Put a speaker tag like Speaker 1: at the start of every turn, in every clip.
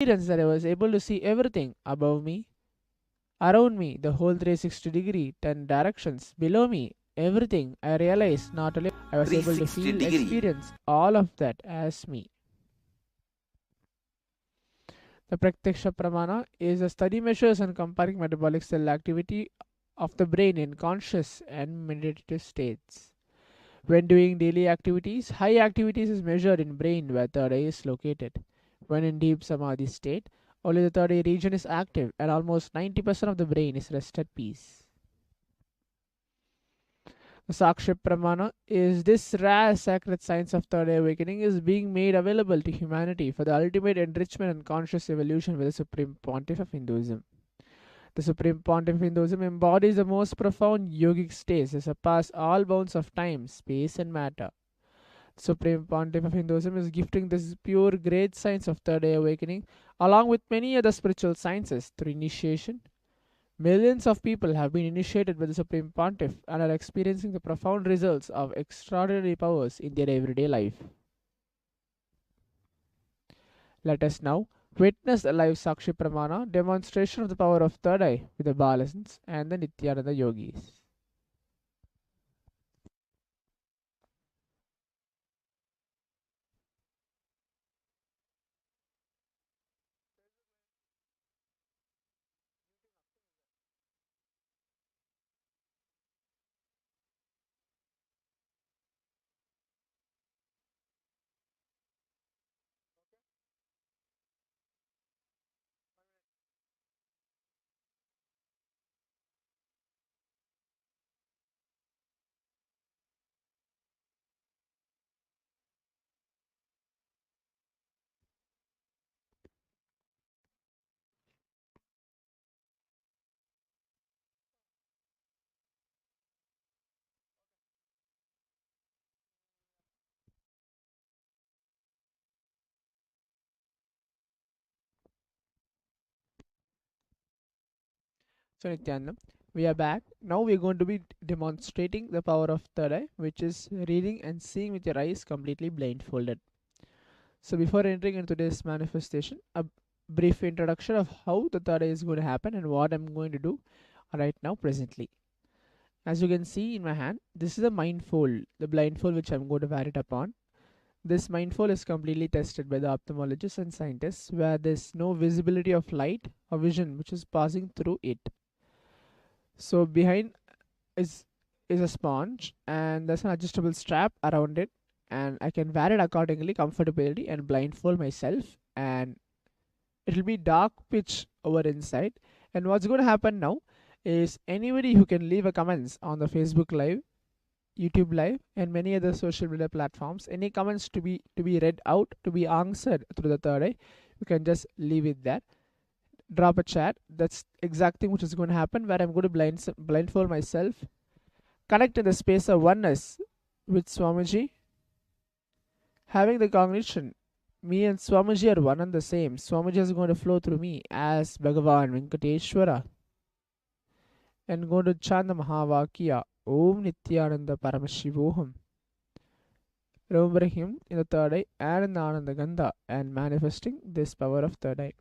Speaker 1: experience that I was able to see everything above me, around me, the whole 360-degree, 10 directions below me, everything. I realized not only I was able to
Speaker 2: 360
Speaker 1: feel,
Speaker 2: degree.
Speaker 1: experience all of that as me. The Pratyaksha Pramana is a study measures and comparing metabolic cell activity of the brain in conscious and meditative states. When doing daily activities, high activities is measured in brain where third eye is located. When in deep samadhi state, only the third eye region is active and almost 90% of the brain is rest at peace. The Sakshya Pramana is this rare sacred science of third eye awakening is being made available to humanity for the ultimate enrichment and conscious evolution with the Supreme Pontiff of Hinduism. The Supreme Pontiff of Hinduism embodies the most profound yogic states that surpass all bounds of time, space, and matter. The Supreme Pontiff of Hinduism is gifting this pure great science of third eye awakening along with many other spiritual sciences through initiation. Millions of people have been initiated by the Supreme Pontiff and are experiencing the profound results of extraordinary powers in their everyday life. Let us now witness a live Sakshi Pramana demonstration of the power of third eye with the Balasans and the Nithyananda yogis. So Nityananda, we are back. Now we are going to be demonstrating the power of third eye, which is reading and seeing with your eyes completely blindfolded. So before entering into this manifestation, a brief introduction of how the third eye is going to happen and what I'm going to do right now presently. As you can see in my hand, this is a mindfold, the blindfold which I'm going to wear it upon. This mindfold is completely tested by the ophthalmologists and scientists where there's no visibility of light or vision which is passing through it. So behind is is a sponge and there's an adjustable strap around it and I can wear it accordingly, comfortability and blindfold myself and it'll be dark pitch over inside. And what's going to happen now is anybody who can leave a comments on the Facebook Live, YouTube Live, and many other social media platforms, any comments to be read out, to be answered through the third eye, you can just leave it there. Drop a chat. That's exact thing which is going to happen where I'm going to blindfold myself, connect in the space of oneness with Swamiji, having the cognition me and Swamiji are one and the same. Swamiji is going to flow through me as Bhagavan Venkateshwara and going to chant the Mahavakya Om Nithyananda Paramashivoham. Remember him in the third eye and in the Ananda Gandha and manifesting this power of third eye.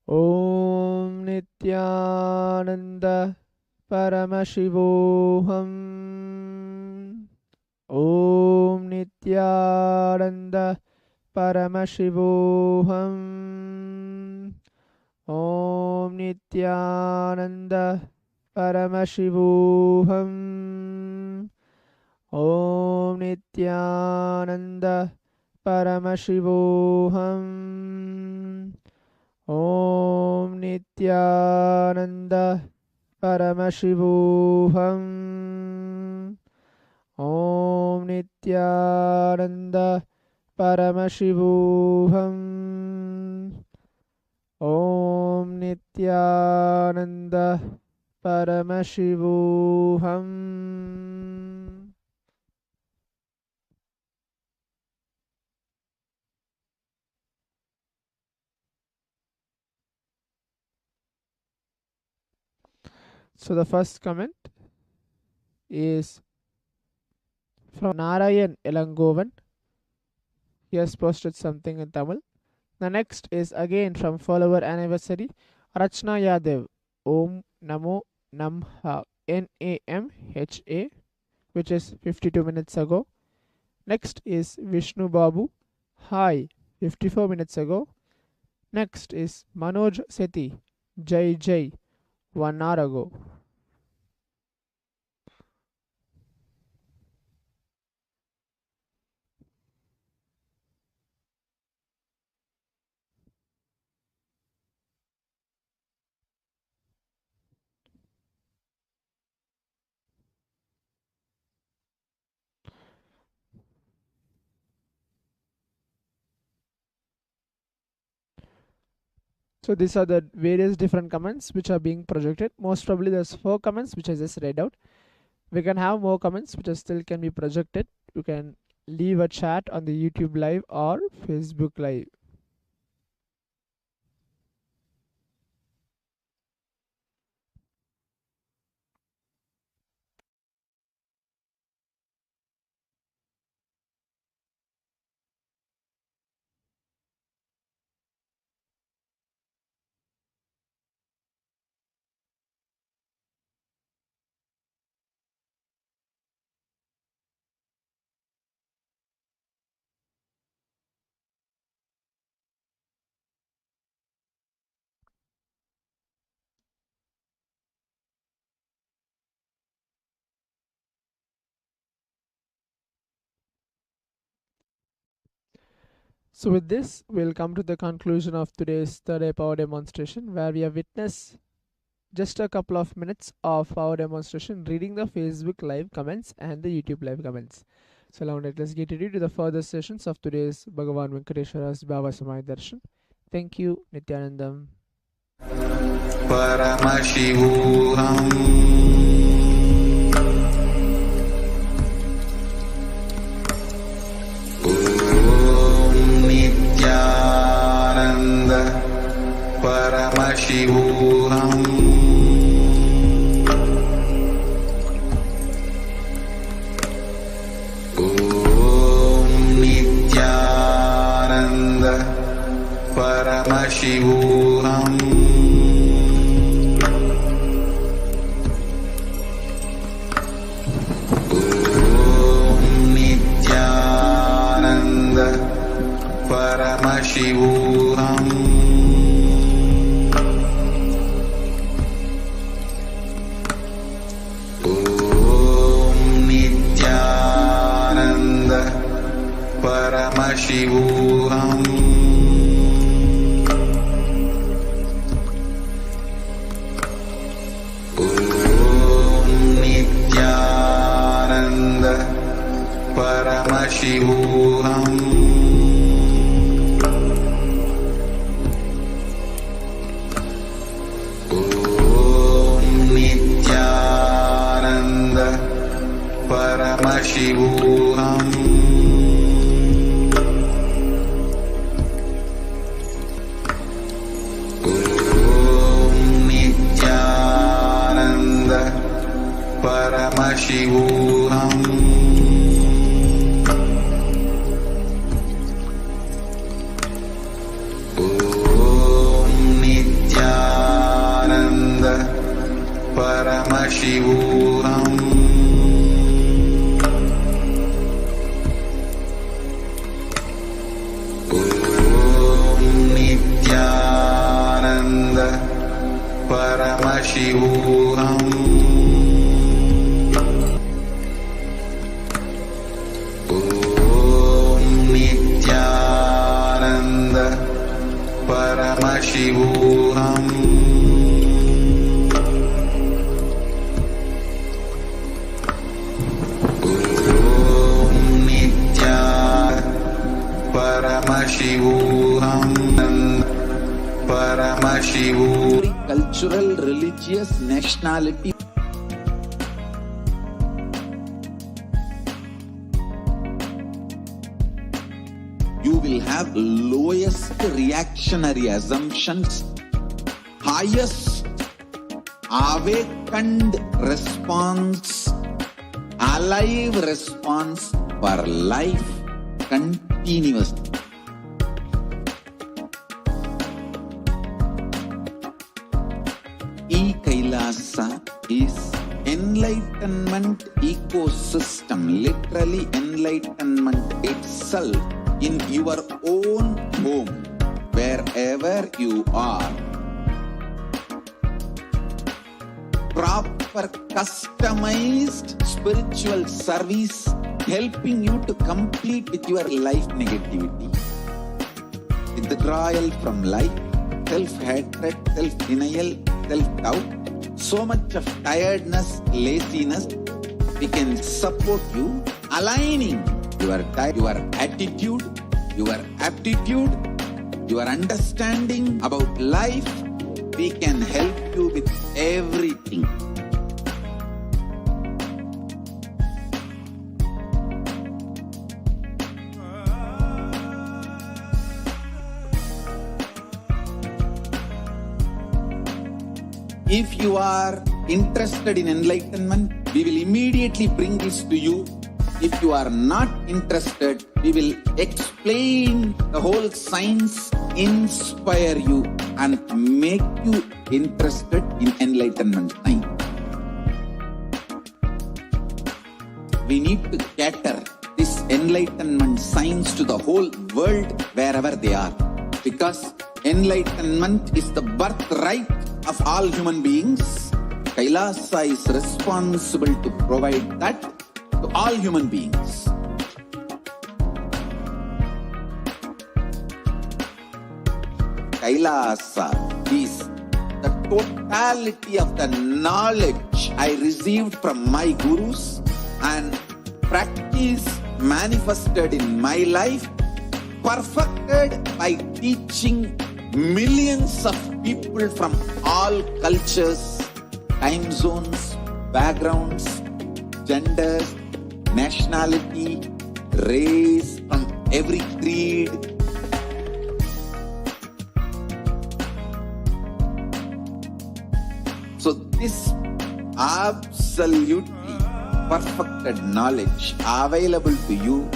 Speaker 1: Om Nithyananda Paramashivoham. Om Nithyananda Paramashivoham. Om Nithyananda Paramashivoham. Om Nithyananda Paramashivoham. Om Nithyananda Paramashivoham. Om Nithyananda Paramashivoham. Om Nithyananda Paramashivoham. So the first comment is from Narayan Elangovan. He has posted something in Tamil. The next is again from follower anniversary Rachna Yadev. Om Namo Namha Namha, which is 52 minutes ago. Next is Vishnu Babu. Hi, 54 minutes ago. Next is Manoj Sethi. Jai Jai, 1 hour ago. So these are the various different comments which are being projected. Most probably there's 4 comments which I just read out. We can have more comments which are still can be projected. You can leave a chat on the YouTube live or Facebook live. So with this, we'll come to the conclusion of today's third eye power demonstration, where we have witnessed just a couple of minutes of power demonstration, reading the Facebook live comments and the YouTube live comments. So now let's get ready to the further sessions of today's Bhagavan Venkateshwara's Bhavasamadhi Darshan. Thank you, Nithyanandam.
Speaker 2: Paramashivoham. Nithyananda Paramashivoham. Om Nithyananda Paramashivoham. Paramashivoham. Om Nithyananda Paramashivoham. Om Nithyananda Paramashivoham. Paramashivoham. Om Nithyananda Paramashivoham. Om Nithyananda Paramashivoham. Paramashivoham. Om Nithyananda Paramashivoham. Om Nithyananda Paramashivoham. Paramashivoham.
Speaker 3: Cultural, religious, nationality. You will have lowest reactionary assumptions, highest awakened response, alive response for life continuously. E-Kailasa is enlightenment ecosystem, literally enlightenment itself in your own home, wherever you are. Proper customized spiritual service helping you to complete with your life negativity. Withdrawal from life, self-hatred, self-denial, self-doubt, so much of tiredness, laziness. We can support you, aligning your attitude, your aptitude, your understanding about life. We can help you with everything. If you are interested in enlightenment, we will immediately bring this to you. If you are not interested, we will explain the whole science, inspire you and make you interested in enlightenment science. We need to cater this enlightenment science to the whole world wherever they are, because enlightenment is the birthright of all human beings. Kailasa is responsible to provide that to all human beings. Kailasa is the totality of the knowledge I received from my gurus and practice manifested in my life, perfected by teaching millions of people from all cultures, time zones, backgrounds, genders, nationality, race, from every creed. So this absolutely perfected knowledge available to you,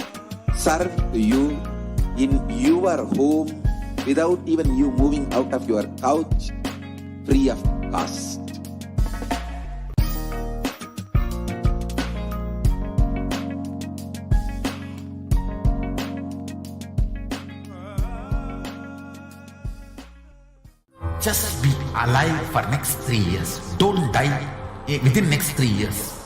Speaker 3: served to you in your home, without even you moving out of your couch, free of cost.
Speaker 4: Just be alive for next 3 years. Don't die within next 3 years.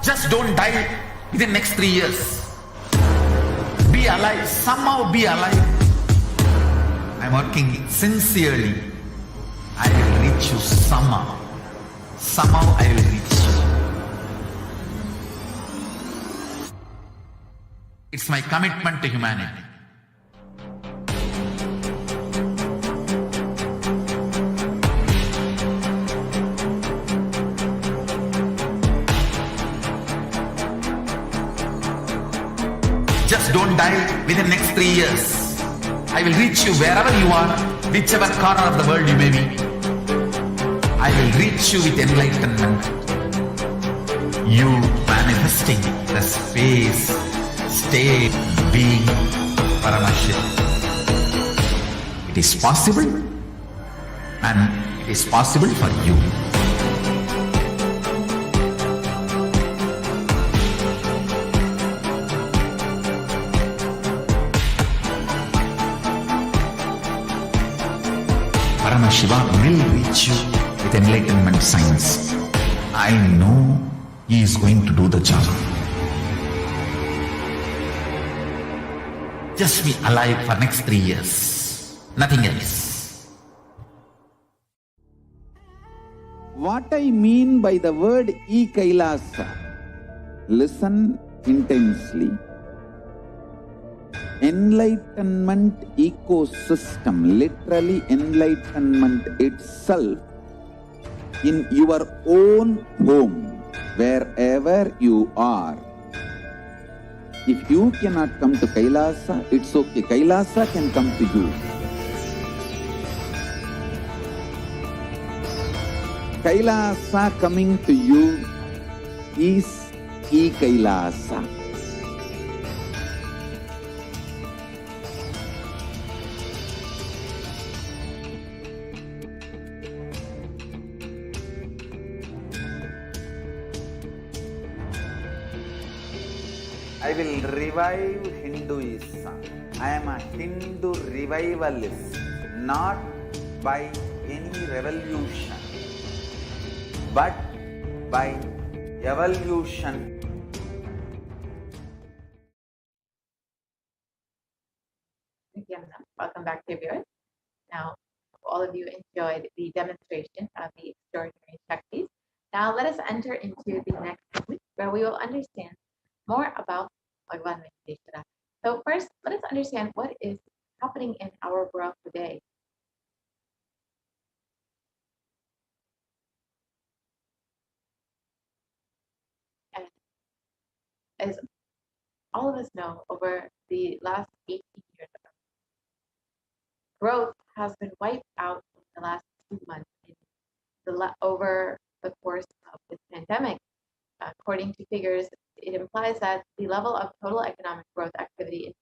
Speaker 4: Just don't die within next 3 years. Be alive. Somehow be alive. I'm working sincerely. I will reach you somehow. Somehow I will reach you. It's my commitment to humanity. Just don't die within next 3 years. I will reach you wherever you are, whichever corner of the world you may be. I will reach you with enlightenment. You manifesting the space, state, being Paramashivoham. It is possible, and it is possible for you. Paramashivoham will reach you with enlightenment science. I know he is going to do the job. Just be alive for next 3 years. Nothing else.
Speaker 3: What I mean by the word E-Kailasa, listen intensely. Enlightenment ecosystem, literally enlightenment itself in your own home, wherever you are. If you cannot come to Kailasa, it's okay. Kailasa can come to you. Kailasa coming to you is E-Kailasa. I will revive Hinduism. I am a Hindu revivalist, not by any revolution, but by evolution.
Speaker 5: Welcome back to viewers. Now, all of you enjoyed the demonstration of the extraordinary Shaktis. Now, let us enter into the next segment where we will understand more about Bhagavan Venkateshwara. So, first, let us understand what is happening in our world today. And as all of us know, over the last 18 years, growth has been wiped out in the last 2 months over the course of this pandemic. According to figures, it implies that the level of total economic growth activity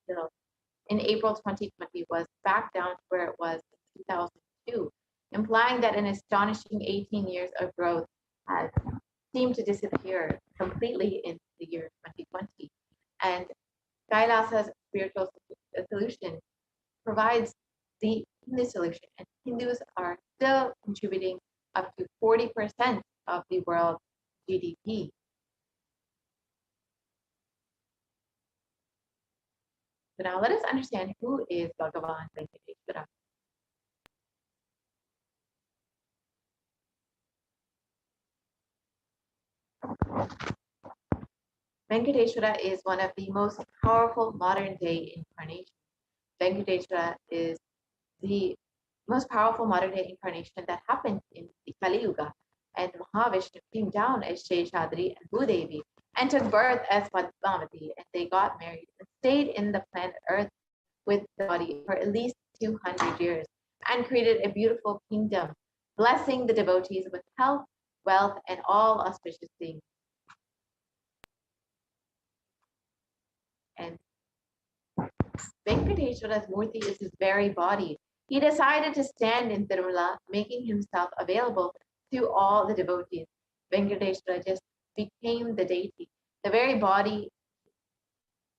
Speaker 5: in April 2020 was back down to where it was in 2002, implying that an astonishing 18 years of growth had seemed to disappear completely in the year 2020. And Kailasa's spiritual solution provides the Hindu solution, and Hindus are still contributing up to 40% of the world GDP. So now let us understand who is Bhagavan Venkateshwara. Venkateshwara is one of the most powerful modern day incarnations. Venkateshwara is the most powerful modern day incarnation that happened in the Kali Yuga. And Mahavishnu came down as Sheshadri and Bhudevi and took birth as Bhavasamadhi, and they got married and stayed in the planet Earth with the body for at least 200 years and created a beautiful kingdom, blessing the devotees with health, wealth, and all auspicious things. And Venkateshwara's Murti is his very body. He decided to stand in Tirumala, making himself available to all the devotees. Venkateshwara just became the deity. The very body,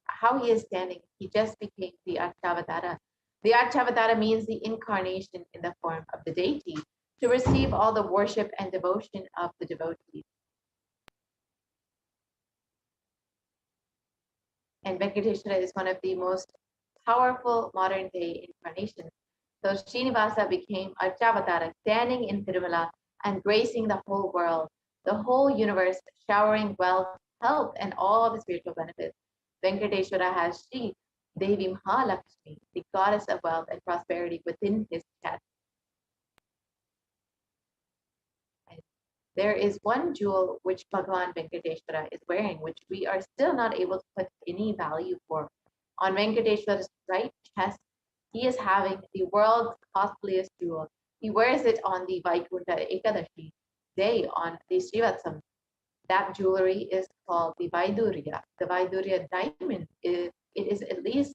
Speaker 5: how he is standing, he just became the Archavatara. The Archavatara means the incarnation in the form of the deity to receive all the worship and devotion of the devotees. And Venkateshwara is one of the most powerful modern day incarnations. So Srinivasa became Archavatara, standing in Tirumala and gracing the whole world, the whole universe, showering wealth, health, and all the spiritual benefits. Venkateshwara has Sri Devi Mahalakshmi, the goddess of wealth and prosperity, within his chest. And there is one jewel which Bhagavan Venkateshwara is wearing, which we are still not able to put any value for. On Venkateshwara's right chest, he is having the world's costliest jewel. He wears it on the Vaikunta Ekadashi day on the Srivatsam. That jewelry is called the Vaidurya. The Vaidurya diamond is at least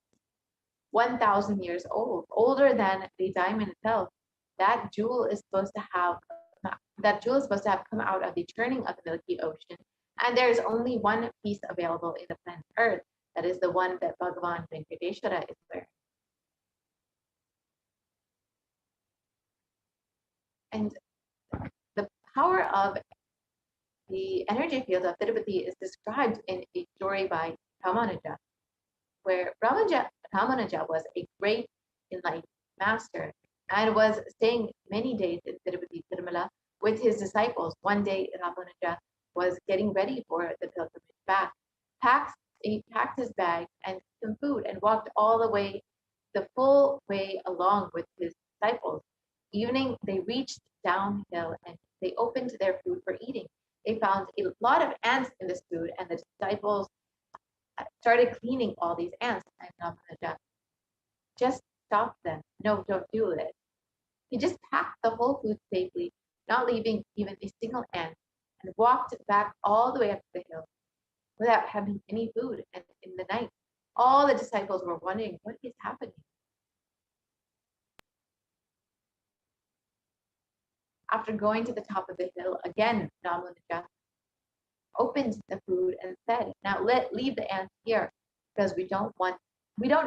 Speaker 5: 1,000 years old, older than the diamond itself. That jewel is supposed to have come out of the churning of the Milky Ocean, and there is only one piece available in the planet Earth. That is the one that Bhagavan Venkateshwara is wearing. And the power of the energy field of Tirupati is described in a story by Ramanuja, where Ramanuja was a great enlightened master and was staying many days in Tirupati Tirumala with his disciples. One day, Ramanuja was getting ready for the pilgrimage back, he packed his bag and some food and walked all the full way along with his disciples. Evening, they reached downhill and they opened their food for eating. They found a lot of ants in this food, and the disciples started cleaning all these ants. And Ramanuja just stopped them. No, don't do it. He just packed the whole food safely, not leaving even a single ant, and walked back all the way up the hill without having any food. And in the night, all the disciples were wondering, what is happening? After going to the top of the hill, again, Ramanuja opened the food and said, now leave the ants here, because we don't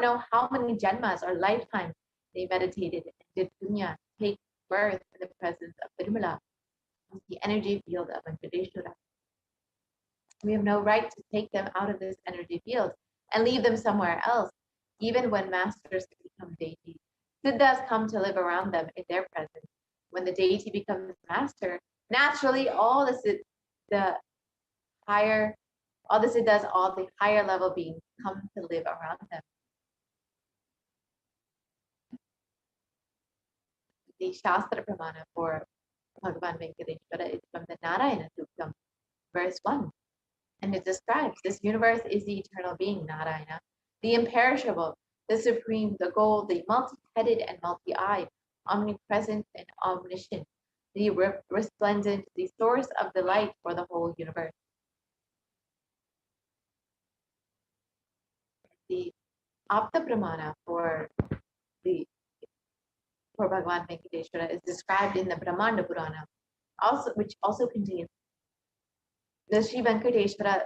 Speaker 5: know how many janmas or lifetimes they meditated and did punya, take birth in the presence of Virimala, the energy field of Venkateshwara. We have no right to take them out of this energy field and leave them somewhere else, even when masters become deities. Siddhas come to live around them in their presence. When the deity becomes master, naturally all the higher, all the siddhas, all the higher level beings come to live around them. The Shastra Pramana for Bhagavan Venkateshwara is from the Narayana Suktam, verse 1. And it describes this universe is the eternal being, Narayana, the imperishable, the supreme, the goal, the multi-headed and multi-eyed, omnipresent and omniscient, the resplendent, the source of the light for the whole universe. The Apta Pramana for Bhagavan Venkateshwara is described in the Brahmanda Purana, which also contains the Sri Venkateshwara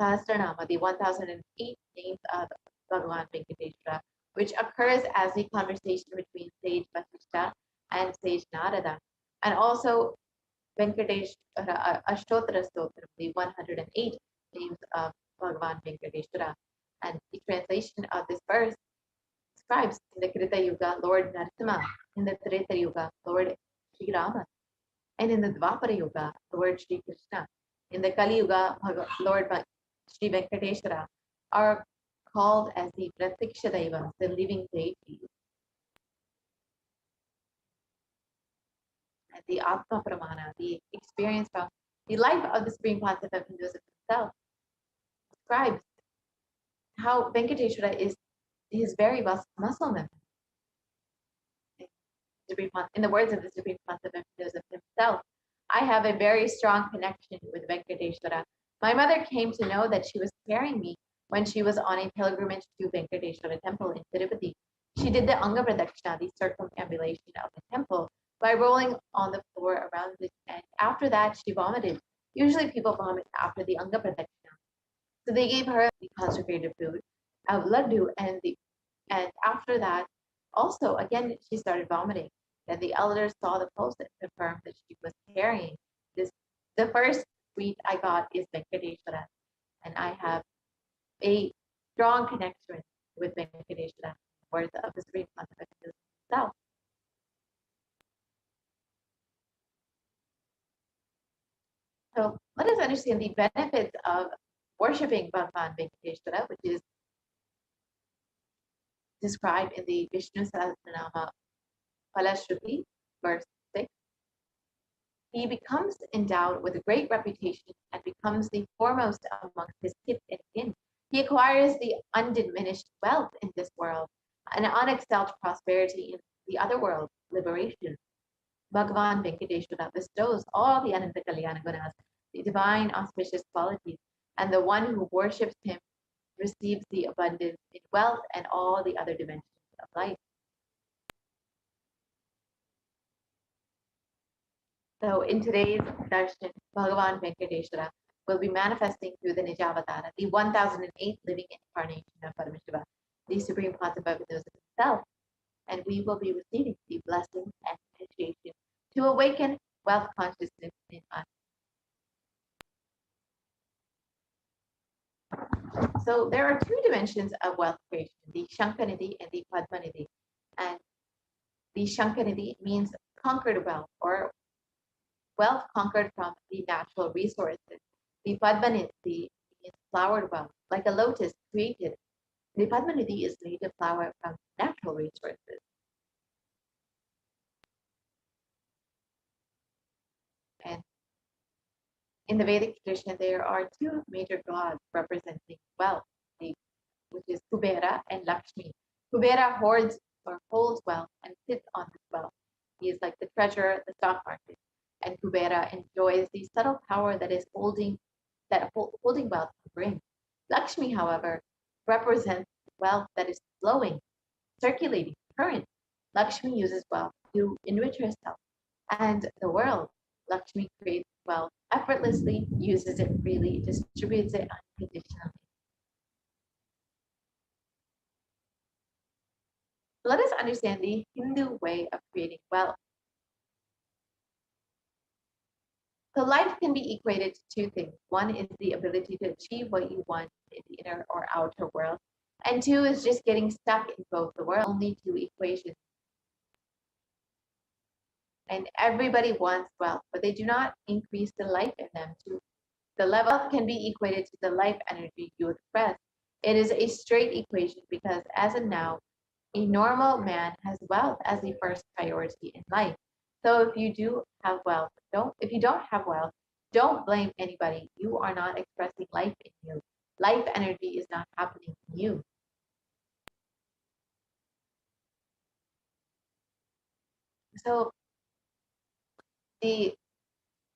Speaker 5: Sahasranama, the 1008 names of Bhagavan Venkateshwara, which occurs as the conversation between sage Vasishtha and sage Narada, and also Venkateshwara Ashtottara Stotram, the 108 names of Bhagavan Venkateshwara. And the translation of this verse describes in the Krita Yuga, Lord Narasimha, in the Treta Yuga, Lord Sri Rama, and in the Dvapara Yuga, Lord Sri Krishna. In the Kali Yuga, Lord Sri Venkateshwara are called as the Pratiksha Devas, the living deities. And the Atma Pramana, the experience from the life of the Supreme Concept of Hinduism himself, describes how Venkateshwara is his very muscle memory. In the words of the Supreme Concept of Hinduism himself, I have a very strong connection with Venkateshwara. My mother came to know that she was carrying me when she was on a pilgrimage to Venkateshwara temple in Tirupati. She did the Anga Pradakshina, the circumambulation of the temple, by rolling on the floor around it, and after that she vomited. Usually people vomit after the Anga Pradakshina. So they gave her the consecrated food of laddu, and after that, also again she started vomiting. Then the elders saw the pulse and confirmed that she was carrying this. The first sweet I got is Venkateshwara, and I have a strong connection with Venkateshwara, words of the Supreme Concept itself. So let us understand the benefits of worshipping Bhagavan Venkateshwara, which is described in the Vishnu Sahasranama Palashruti, verse 6. He becomes endowed with a great reputation and becomes the foremost amongst his kith and kin. He acquires the undiminished wealth in this world, and unexcelled prosperity in the other world, liberation. Bhagavan Venkateshwara bestows all the Ananta Kalyana Gunas, the divine auspicious qualities, and the one who worships him receives the abundance in wealth and all the other dimensions of life. So in today's Darshan, Bhagavan Venkateshwara will be manifesting through the Nijavatara, the 1008th living incarnation of Paramashiva, the Supreme Concept of Hinduism itself, and we will be receiving the blessings and initiation to awaken wealth consciousness in us. So there are two dimensions of wealth creation, the Shankanidhi and the Padmanidhi. And the Shankanidhi means conquered wealth, or wealth conquered from the natural resources. The Padmanidhi is flowered wealth, like a lotus created. The Padmanidhi is made of flower from natural resources. And in the Vedic tradition, there are two major gods representing wealth, which is Kubera and Lakshmi. Kubera hoards or holds wealth and sits on this wealth. He is like the treasurer of the stock market. and Kubera enjoys the subtle power that is holding wealth can bring. Lakshmi, however, represents wealth that is flowing, circulating, current. Lakshmi uses wealth to enrich herself and the world. Lakshmi creates wealth effortlessly, uses it freely, distributes it unconditionally. Let us understand the Hindu way of creating wealth. So life can be equated to two things. One is the ability to achieve what you want in the inner or outer world. And two is just getting stuck in both the worlds. Only two equations. And everybody wants wealth, but they do not increase the life in them. The level can be equated to the life energy you express. It is a straight equation because as of now, a normal man has wealth as the first priority in life. So if you do have wealth, if you don't have wealth, don't blame anybody. You are not expressing life in you. Life energy is not happening in you. So the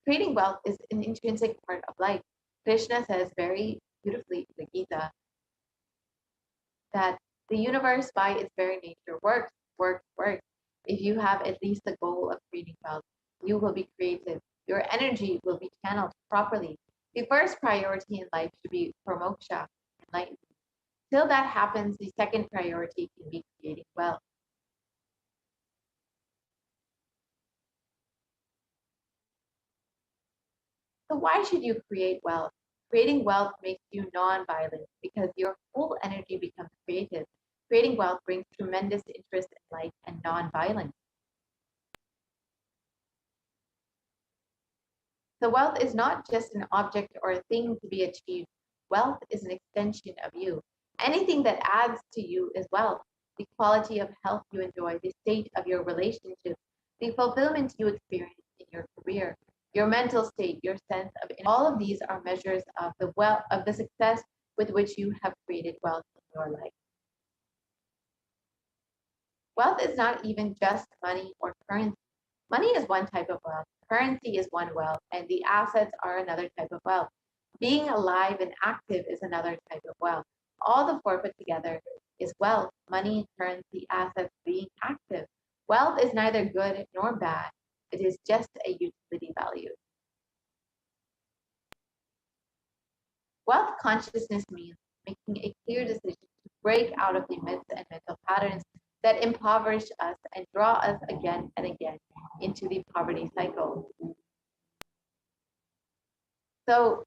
Speaker 5: creating wealth is an intrinsic part of life. Krishna says very beautifully in the Gita that the universe by its very nature works, works, works. If you have at least the goal of creating wealth, you will be creative. Your energy will be channeled properly. The first priority in life should be for moksha, enlightenment. Till that happens, the second priority can be creating wealth. So why should you create wealth? Creating wealth makes you non-violent because your whole energy becomes creative. Creating wealth brings tremendous interest in life and non-violence. So wealth is not just an object or a thing to be achieved. Wealth is an extension of you. Anything that adds to you is wealth. The quality of health you enjoy, the state of your relationships, the fulfillment you experience in your career, your mental state, your sense of all of these are measures of the success with which you have created wealth in your life. Wealth is not even just money or currency. Money is one type of wealth, currency is one wealth, and the assets are another type of wealth. Being alive and active is another type of wealth. All the four put together is wealth, money, currency, assets, being active. Wealth is neither good nor bad. It is just a utility value. Wealth consciousness means making a clear decision to break out of the myths and mental patterns that impoverish us and draw us again and again into the poverty cycle. So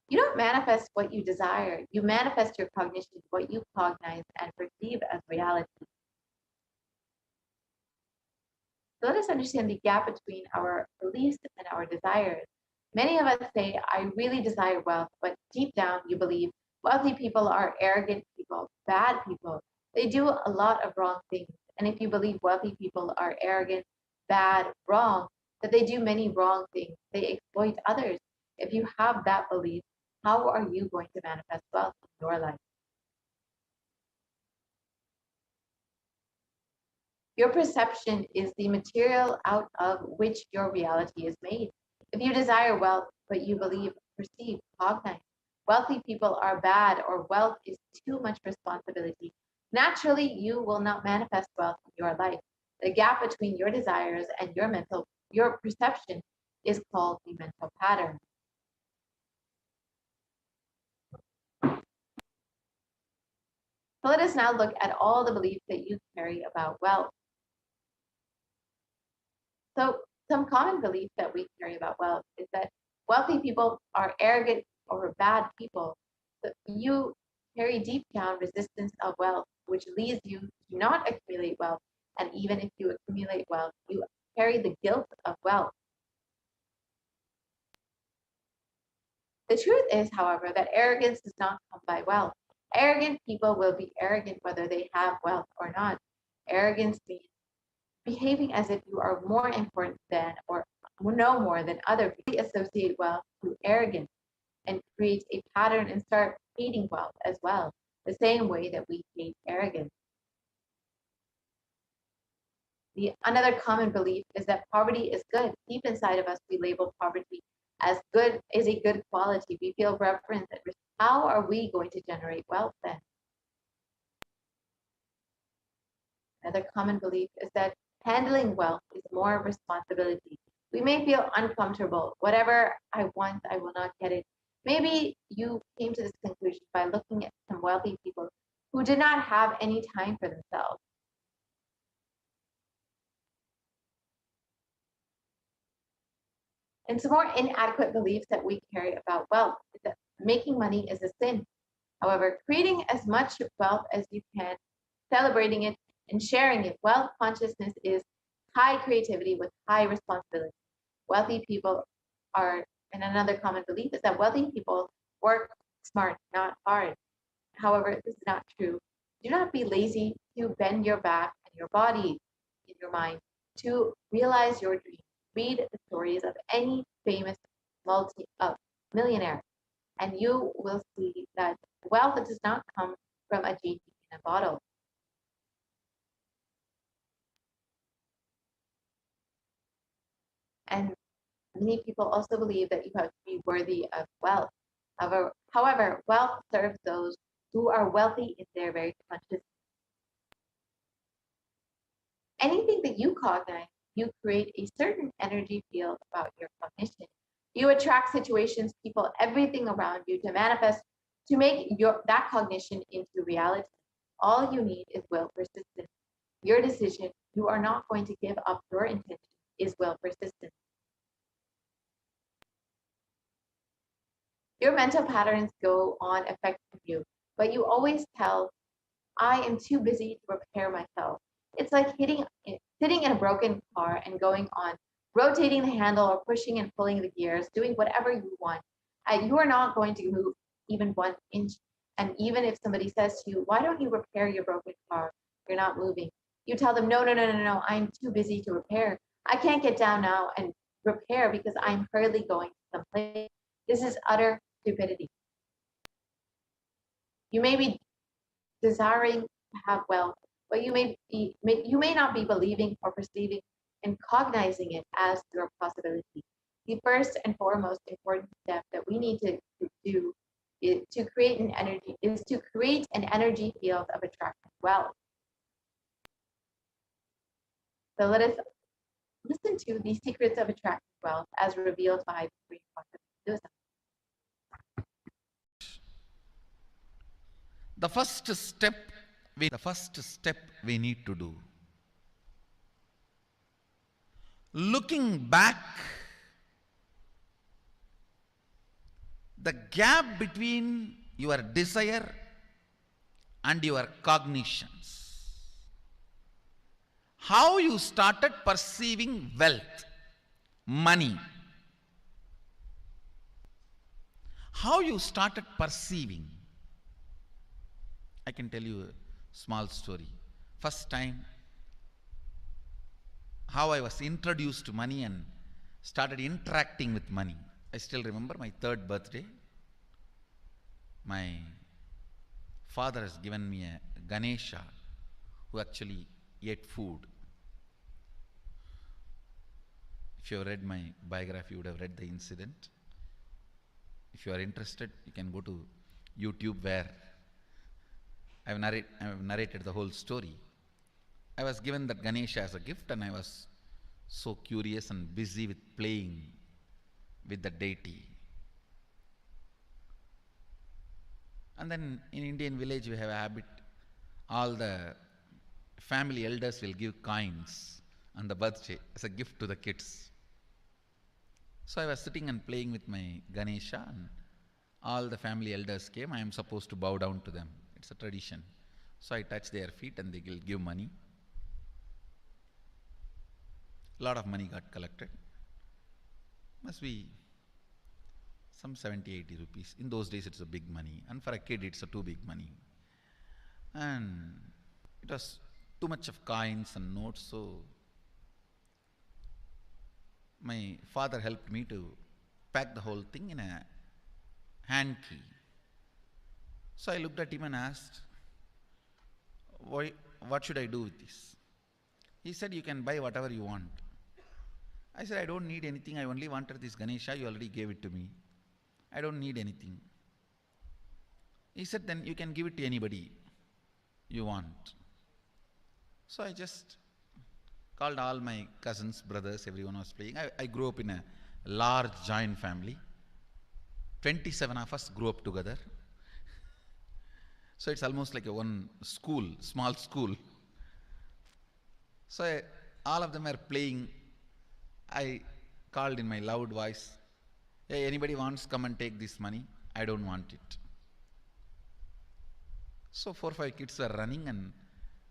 Speaker 5: you don't manifest what you desire, you manifest your cognition, what you cognize and perceive as reality. So let us understand the gap between our beliefs and our desires. Many of us say, I really desire wealth, but deep down you believe wealthy people are arrogant people, bad people. They do a lot of wrong things. And if you believe wealthy people are arrogant, bad, wrong, that they do many wrong things, they exploit others. If you have that belief, how are you going to manifest wealth in your life? Your perception is the material out of which your reality is made. If you desire wealth, but you believe, perceive, cognize, wealthy people are bad or wealth is too much responsibility, naturally you will not manifest wealth in your life. The gap between your desires and your perception is called the mental pattern. So let us now look at all the beliefs that you carry about wealth. So some common beliefs that we carry about wealth is that wealthy people are arrogant or bad people. So you carry deep down resistance of wealth, which leads you to not accumulate wealth. And even if you accumulate wealth, you carry the guilt of wealth. The truth is, however, that arrogance does not come by wealth. Arrogant people will be arrogant whether they have wealth or not. Arrogance means behaving as if you are more important than or know more than other people. We associate wealth to arrogance and create a pattern and start hating wealth as well, the same way that we hate arrogance. Another common belief is that poverty is good. Deep inside of us, we label poverty as good, is a good quality. We feel reverence. How are we going to generate wealth then? Another common belief is that handling wealth is more responsibility. We may feel uncomfortable. Whatever I want, I will not get it. Maybe you came to this conclusion by looking at some wealthy people who did not have any time for themselves. And some more inadequate beliefs that we carry about wealth is that making money is a sin. However, creating as much wealth as you can, celebrating it, and sharing it, wealth consciousness is high creativity with high responsibility. Wealthy people are, and another common belief is that wealthy people work smart, not hard. However, this is not true. Do not be lazy to bend your back and your body in your mind to realize your dreams. Read the stories of any famous millionaire, and you will see that wealth does not come from a genie in a bottle. And many people also believe that you have to be worthy of wealth. However, wealth serves those who are wealthy in their very consciousness. Anything that you cognize, you create a certain energy field about your cognition. You attract situations, people, everything around you to manifest, to make that cognition into reality. All you need is will persistence. Your decision, you are not going to give up your intention, is will persistence. Your mental patterns go on affecting you, but you always tell, I am too busy to prepare myself. It's like sitting in a broken car and going on, rotating the handle or pushing and pulling the gears, doing whatever you want. You are not going to move even 1 inch. And even if somebody says to you, why don't you repair your broken car? You're not moving. You tell them, no, I'm too busy to repair. I can't get down now and repair because I'm hurriedly going someplace. This is utter stupidity. You may be desiring to have wealth, but you may not be believing or perceiving and cognizing it as your possibility. The first and foremost important step that we need to do is to create an energy field of attracting wealth. So let us listen to the secrets of attracting wealth as revealed by the three quantum.
Speaker 4: The first step we need to do, looking back, the gap between your desire and your cognitions, how you started perceiving wealth, money, how you started perceiving. I can tell you a small story. First time, how I was introduced to money and started interacting with money. I still remember my 3rd birthday. My father has given me a Ganesha who actually ate food. If you have read my biography, you would have read the incident. If you are interested, you can go to YouTube where I have narrated the whole story. I was given that Ganesha as a gift and I was so curious and busy with playing with the deity. And then in Indian village we have a habit, all the family elders will give coins on the birthday as a gift to the kids. So I was sitting and playing with my Ganesha and all the family elders came. I am supposed to bow down to them. It's a tradition. So I touch their feet and they will give money. A lot of money got collected. Must be some 70, 80 rupees. In those days it's a big money. And for a kid it's a too big money. And it was too much of coins and notes. So my father helped me to pack the whole thing in a hand key. So I looked at him and asked, what should I do with this? He said, you can buy whatever you want. I said, I don't need anything. I only wanted this Ganesha. You already gave it to me. I don't need anything. He said, then you can give it to anybody you want. So I just called all my cousins, brothers, everyone was playing. I grew up in a large joint family. 27 of us grew up together. So it's almost like a one school, small school. So all of them are playing. I called in my loud voice, hey, anybody wants, come and take this money? I don't want it. So 4 or 5 kids were running, and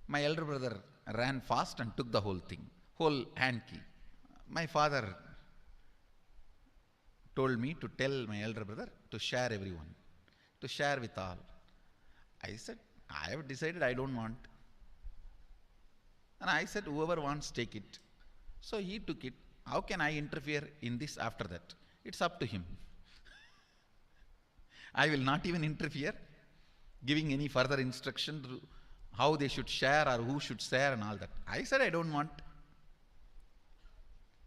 Speaker 4: my elder brother ran fast and took the whole thing, whole hand key. My father told me to tell my elder brother to share everyone, to share with all. I said, I have decided I don't want. And I said, whoever wants, take it. So he took it. How can I interfere in this after that? It's up to him. I will not even interfere, giving any further instruction to how they should share or who should share and all that. I said, I don't want.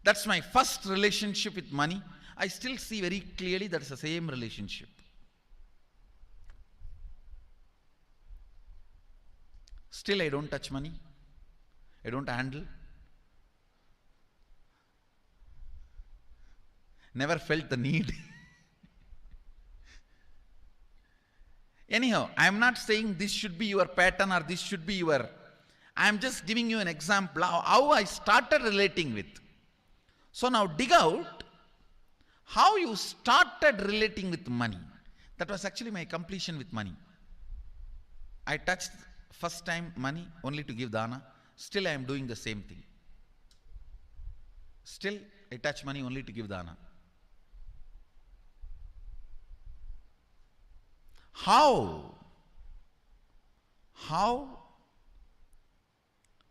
Speaker 4: That's my first relationship with money. I still see very clearly that's the same relationship. Still, I don't touch money. I don't handle. Never felt the need. Anyhow, I am not saying this should be your pattern or this should be your... I am just giving you an example of how I started relating with. So now dig out how you started relating with money. That was actually my completion with money. I touched first time money only to give dana. Still I am doing the same thing. Still I touch money only to give dana. How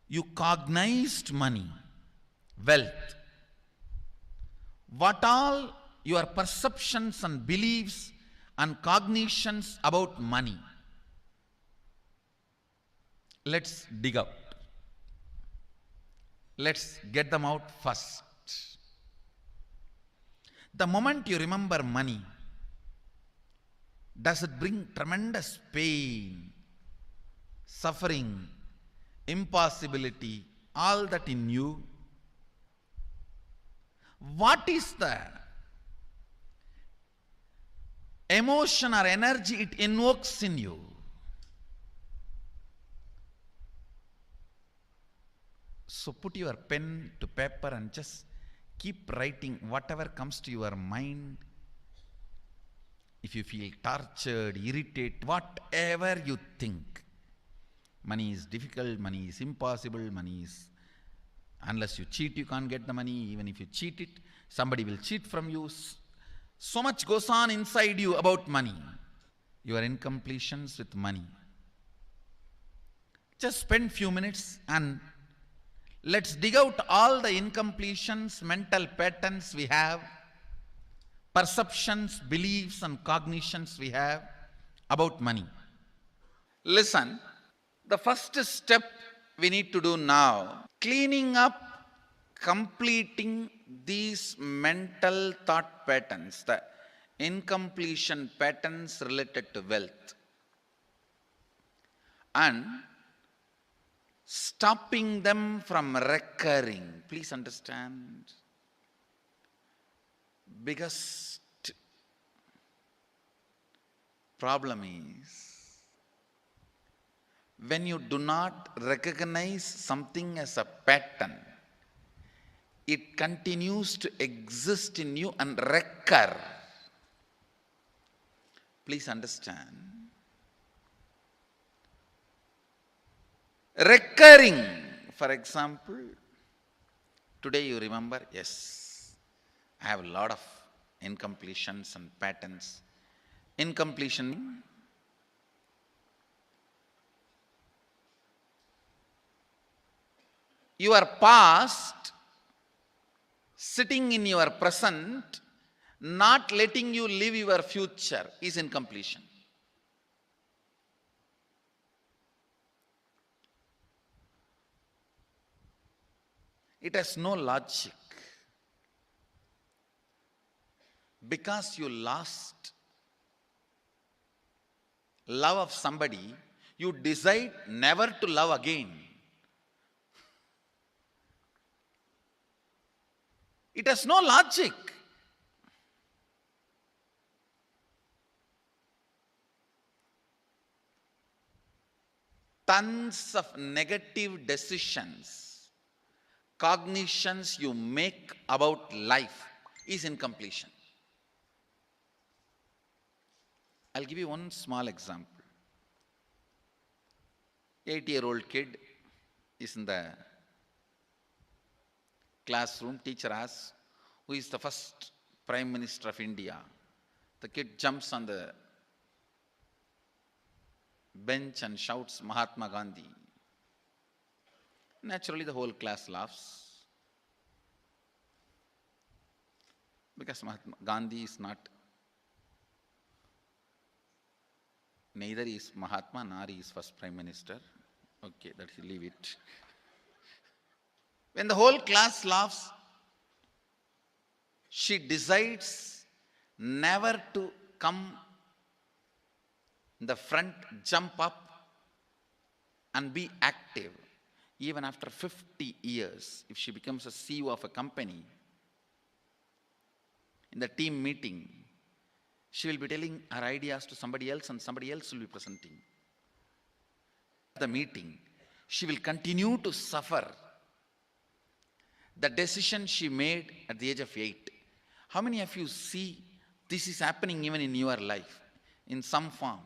Speaker 4: you cognized money, wealth, what all your perceptions and beliefs and cognitions about money. Let's dig out. Let's get them out first. The moment you remember money, does it bring tremendous pain, suffering, impossibility, all that in you? What is the emotion or energy it invokes in you? So put your pen to paper and just keep writing whatever comes to your mind. If you feel tortured, irritated, whatever you think. Money is difficult, money is impossible, money is... Unless you cheat, you can't get the money. Even if you cheat it, somebody will cheat from you. So much goes on inside you about money. Your incompletions with money. Just spend few minutes and let's dig out all the incompletions, mental patterns we have, perceptions, beliefs and cognitions we have about money. Listen, the first step we need to do now, cleaning up, completing these mental thought patterns, the incompletion patterns related to wealth, and stopping them from recurring. Please understand. Biggest problem is when you do not recognize something as a pattern, it continues to exist in you and recur. Please understand. Recurring, for example, today you remember, yes, I have a lot of incompletions and patterns. Incompletion, your past sitting in your present, not letting you live your future is incompletion. It has no logic. Because you lost love of somebody, you decide never to love again. It has no logic. Tons of negative decisions, cognitions you make about life is incompletion. I'll give you one small example. 8-year-old kid is in the classroom. Teacher asks, who is the first Prime Minister of India? The kid jumps on the bench and shouts, Mahatma Gandhi. Naturally, the whole class laughs. Because Mahatma Gandhi is not, neither is Mahatma nor he is first Prime Minister. Okay, that you leave it. When the whole class laughs, she decides never to come in the front, jump up and be active. Even after 50 years, if she becomes a CEO of a company, in the team meeting, she will be telling her ideas to somebody else and somebody else will be presenting. The meeting, she will continue to suffer the decision she made at the age of 8. How many of you see this is happening even in your life in some form?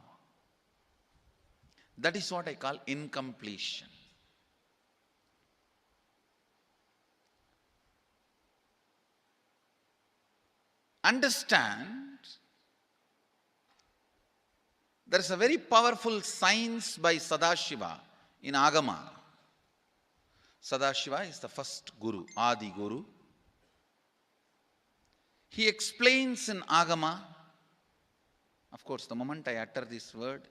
Speaker 4: That is what I call incompletion. Understand, there is a very powerful science by Sadashiva in Agama. Sadashiva is the first Guru, Adi Guru. He explains in Agama, of course, the moment I utter this word,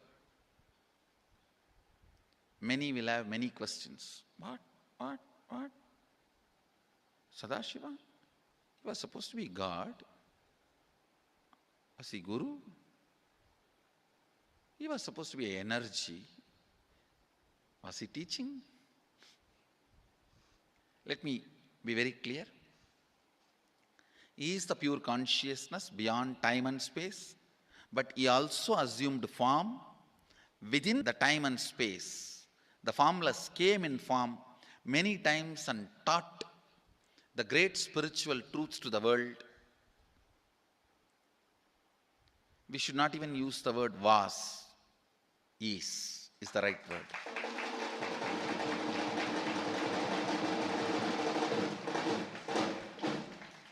Speaker 4: many will have many questions. What? Sadashiva? He was supposed to be God. Was he Guru? He was supposed to be energy. Was he teaching? Let me be very clear. He is the pure consciousness beyond time and space, but he also assumed form within the time and space. The formless came in form many times and taught the great spiritual truths to the world. We should not even use the word was. Is the right word.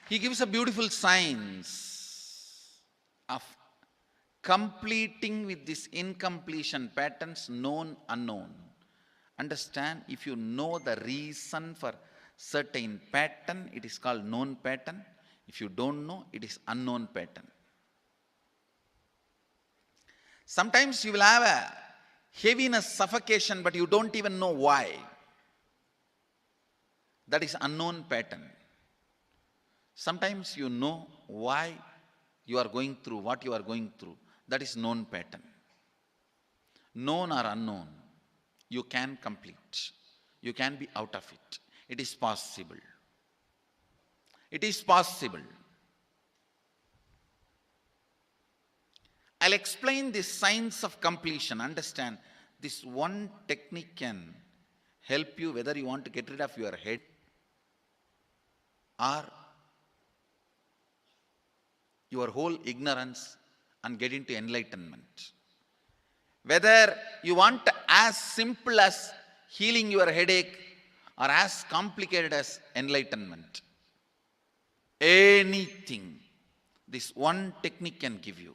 Speaker 4: He gives a beautiful science of completing with this incompletion patterns, known, unknown. Understand, if you know the reason for certain pattern, it is called known pattern. If you don't know, it is unknown pattern. Sometimes you will have a heaviness, suffocation, but you don't even know why. That is unknown pattern. Sometimes you know why you are going through what you are going through. That is known pattern. Known or unknown, you can complete. You can be out of it. It is possible. It is possible. I'll explain this science of completion. Understand, this one technique can help you whether you want to get rid of your head or your whole ignorance and get into enlightenment. Whether you want as simple as healing your headache or as complicated as enlightenment. Anything, this one technique can give you.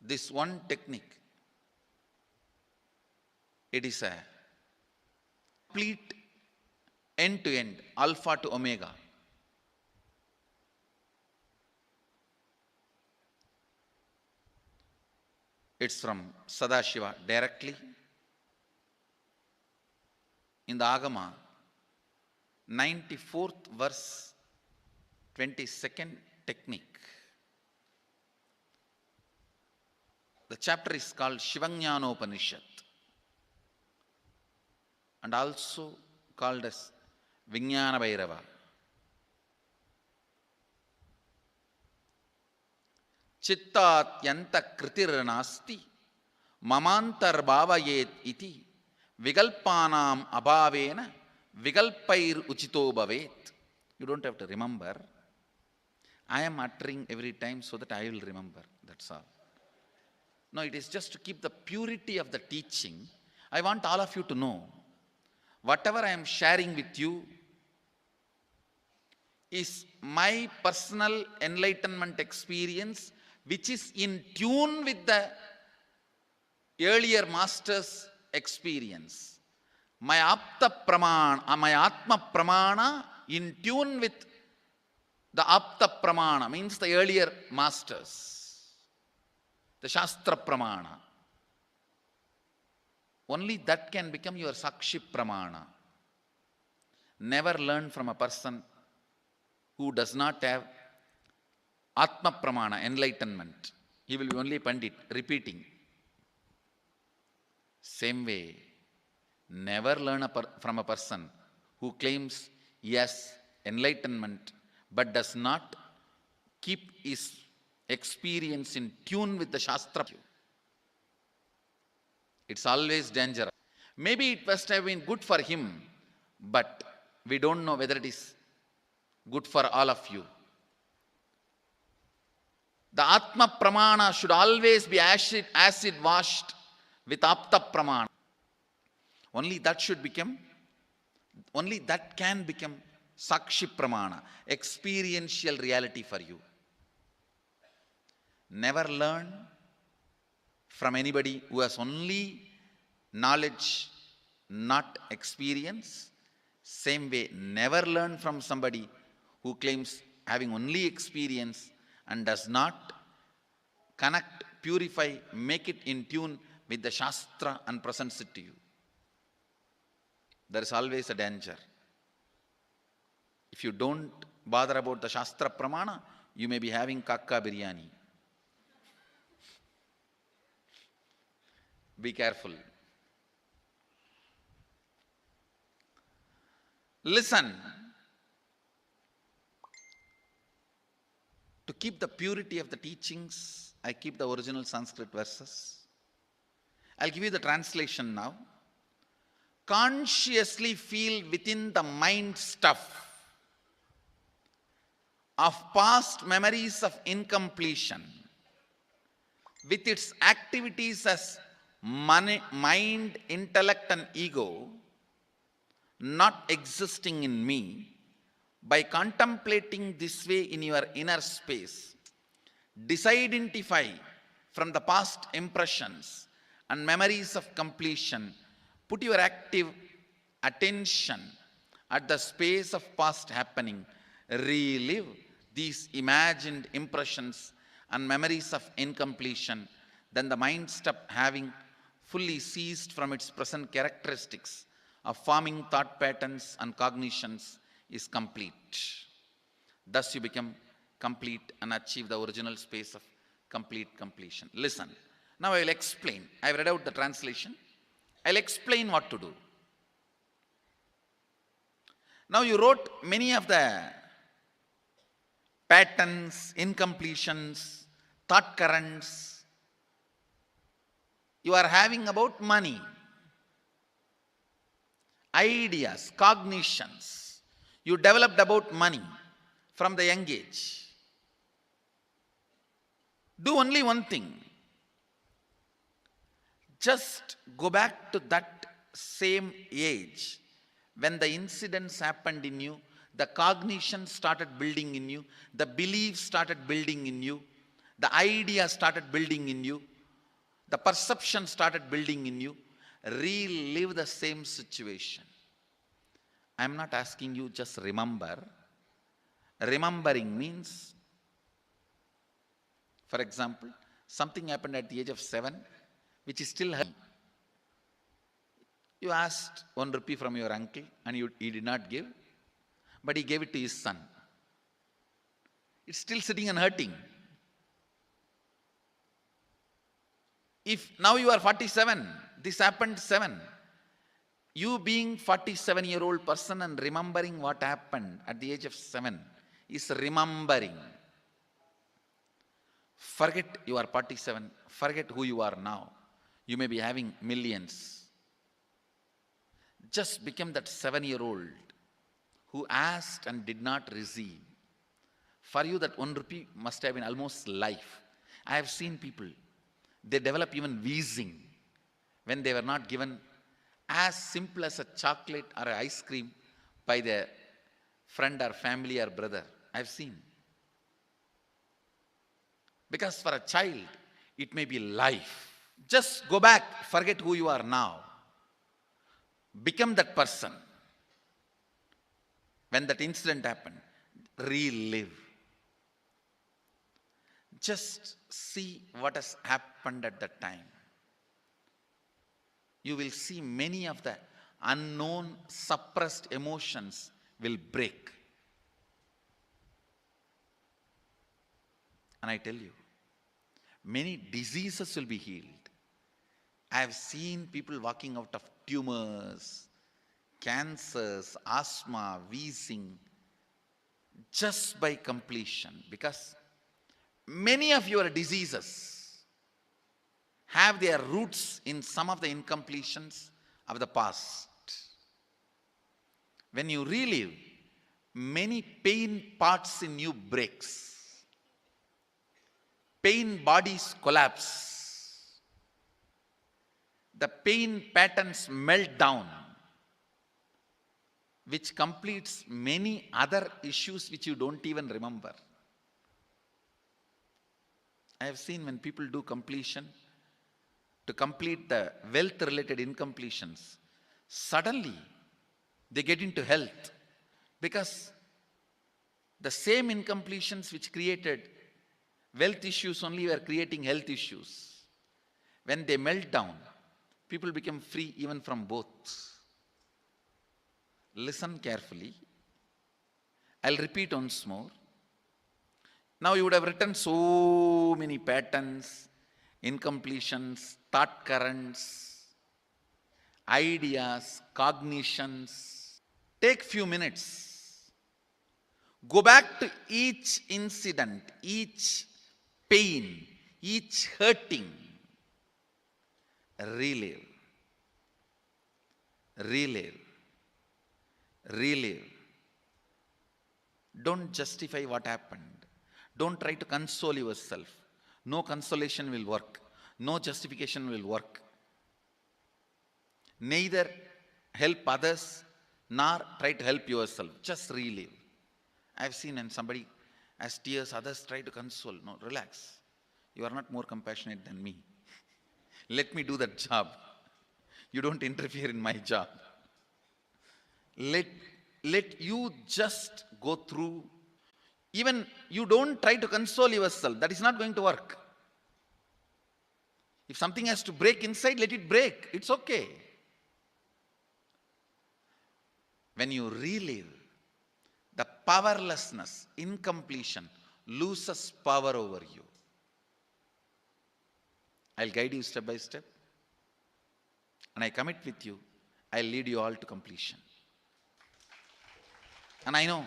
Speaker 4: This one technique, it is a complete end-to-end, alpha to omega. It's from Sadashiva directly. In the Agama, 94th verse, 22nd technique. The chapter is called Shivanyanopanishad and also called as Vijnana Bhairava. Chittatyanta kritirnasti mamantar bhavayet iti vigalpanam abhavena vigalpair uchito bhavet. You don't have to remember. I am uttering every time so that I will remember. That's all. No, it is just to keep the purity of the teaching. I want all of you to know, whatever I am sharing with you is my personal enlightenment experience, which is in tune with the earlier master's experience. My Apta Pramana, my Atma Pramana in tune with the Apta Pramana, means the earlier masters. The Shastra Pramana. Only that can become your Sakshi Pramana. Never learn from a person who does not have Atma Pramana, enlightenment. He will be only Pandit, repeating. Same way, never learn from a person who claims yes, enlightenment, but does not keep his experience in tune with the Shastra. It's always dangerous. Maybe it must have been good for him, but we don't know whether it is good for all of you. The Atma Pramana should always be acid washed with Apta Pramana. Only that can become Sakshi Pramana, experiential reality for you. Never learn from anybody who has only knowledge, not experience. Same way, never learn from somebody who claims having only experience and does not connect, purify, make it in tune with the Shastra and presents it to you. There is always a danger. If you don't bother about the Shastra Pramana, you may be having kakka biryani. Be careful. Listen. To keep the purity of the teachings, I keep the original Sanskrit verses. I'll give you the translation now. Consciously feel within the mind stuff of past memories of incompletion with its activities as mind, intellect and ego not existing in me. By contemplating this way in your inner space, disidentify from the past impressions and memories of completion. Put your active attention at the space of past happening. Relive these imagined impressions and memories of incompletion. Then the mind stop having fully ceased from its present characteristics of forming thought patterns and cognitions is complete. Thus you become complete and achieve the original space of complete completion. Listen. Now I will explain. I have read out the translation. I will explain what to do. Now you wrote many of the patterns, incompletions, thought currents you are having about money, ideas, cognitions you developed about money from the young age. Do only one thing. Just go back to that same age when the incidents happened in you, the cognition started building in you, the beliefs started building in you, the idea started building in you, the perception started building in you. Relive the same situation. I am not asking you just remember. Remembering means, for example, something happened at the age of 7, which is still happening. You asked 1 rupee from your uncle and he did not give. but he gave it to his son. It's still sitting and hurting. If now you are 47, this happened 7. You being 47-year-old person and remembering what happened at the age of 7 is remembering. Forget you are 47. Forget who you are now. You may be having millions. Just become that 7-year-old who asked and did not receive. For you, that 1 rupee must have been almost life. I have seen people, they develop even wheezing when they were not given as simple as a chocolate or an ice cream by their friend or family or brother. I have seen. Because for a child, it may be life. Just go back, forget who you are now. Become that person. When that incident happened, relive. Just see what has happened at that time. You will see many of the unknown, suppressed emotions will break. And I tell you, many diseases will be healed. I have seen people walking out of tumors, cancers, asthma, wheezing, just by completion. Because many of your diseases have their roots in some of the incompletions of the past. When you relive, many pain parts in you breaks. Pain bodies collapse. The pain patterns melt down, which completes many other issues which you don't even remember. I have seen when people do completion, to complete the wealth-related incompletions, suddenly they get into health, because the same incompletions which created wealth issues only were creating health issues. When they melt down, people become free even from both. Listen carefully. I'll repeat once more. Now you would have written so many patterns, incompletions, thought currents, ideas, cognitions. Take few minutes. Go back to each incident, each pain, each hurting. Relive. Relive. Relive. Don't justify what happened. Don't try to console yourself. No consolation will work. No justification will work. Neither help others nor try to help yourself. Just relive. I've seen when somebody has tears, others try to console. No, relax. You are not more compassionate than me. Let me do that job. You don't interfere in my job. Let you just go through. Even you don't try to console yourself. That is not going to work. If something has to break inside, let it break. It's okay. When you relive, the powerlessness, incompletion, loses power over you. I'll guide you step by step. And I commit with you, I'll lead you all to completion. And I know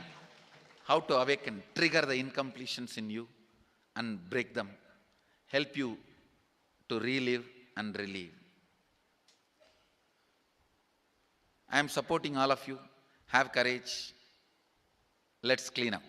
Speaker 4: how to awaken, trigger the incompletions in you and break them. Help you to relive and relieve. I am supporting all of you. Have courage. Let's clean up.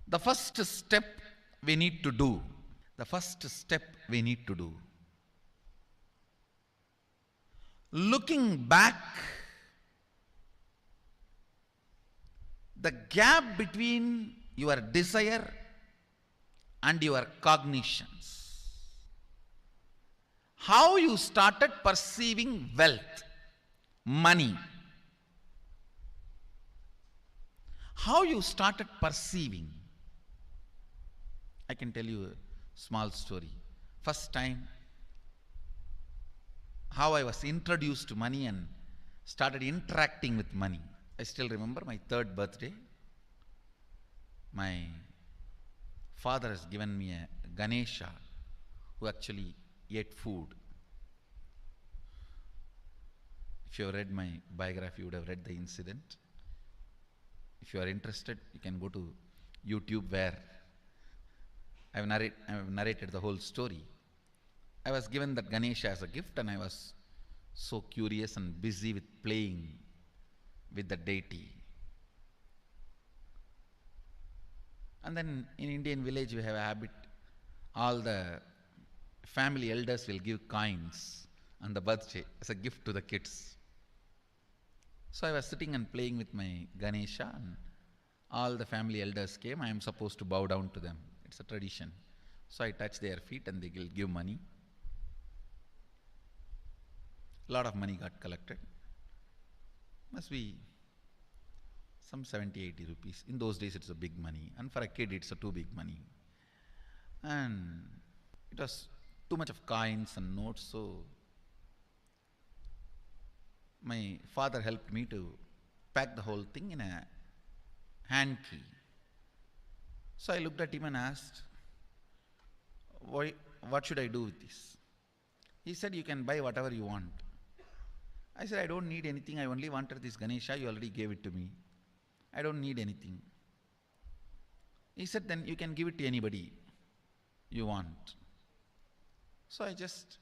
Speaker 4: The first step we need to do, the first step we need to do, looking back, the gap between your desire and your cognitions, how you started perceiving wealth, money, how you started perceiving. I can tell you a small story. First time, how I was introduced to money and started interacting with money. I still remember my 3rd birthday. My father has given me a Ganesha who actually ate food. If you have read my biography, you would have read the incident. If you are interested, you can go to YouTube where I have narrated the whole story. I was given that Ganesha as a gift and I was so curious and busy with playing with the deity. And then in Indian village we have a habit, all the family elders will give coins on the birthday as a gift to the kids. So I was sitting and playing with my Ganesha and all the family elders came. I am supposed to bow down to them. It's a tradition. So I touch their feet and they will give money. A lot of money got collected. Must be some 70-80 rupees. In those days it's a big money. And for a kid it's a too big money. And it was too much of coins and notes, so my father helped me to pack the whole thing in a hand key. So I looked at him and asked, what should I do with this? He said, you can buy whatever you want. I said, I don't need anything. I only wanted this Ganesha. You already gave it to me. I don't need anything. He said, then you can give it to anybody you want. So I just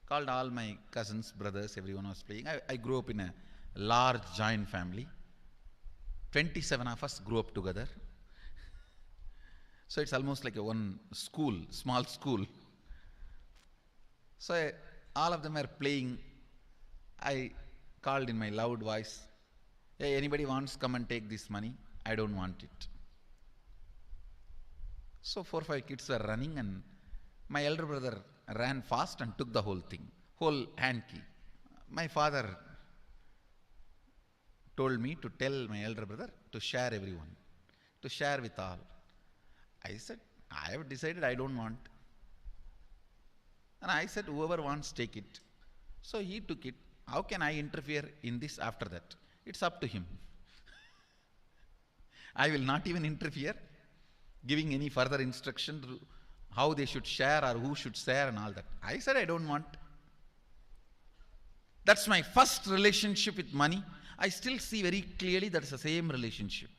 Speaker 4: called all my cousins, brothers, everyone was playing. I grew up in a large joint family. 27 of us grew up together. So it's almost like a one school, small school. So all of them were playing. I called in my loud voice, hey, anybody wants, come and take this money. I don't want it. So 4 or 5 kids were running and my elder brother ran fast and took the whole thing, whole hand key. My father told me to tell my elder brother to share everyone, to share with all. I said, I have decided I don't want. And I said, whoever wants, take it. So he took it. How can I interfere in this after that? It's up to him. I will not even interfere, giving any further instruction to how they should share or who should share and all that. I said, I don't want. That's my first relationship with money. I still see very clearly that's the same relationship.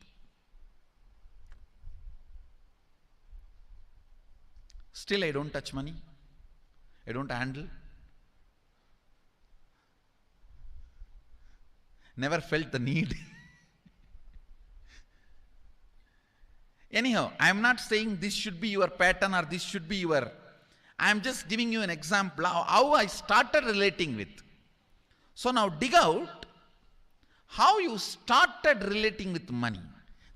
Speaker 4: Still, I don't touch money. I don't handle. Never felt the need. Anyhow, I am not saying this should be your pattern or this should be your... I am just giving you an example of how I started relating with. So now dig out how you started relating with money.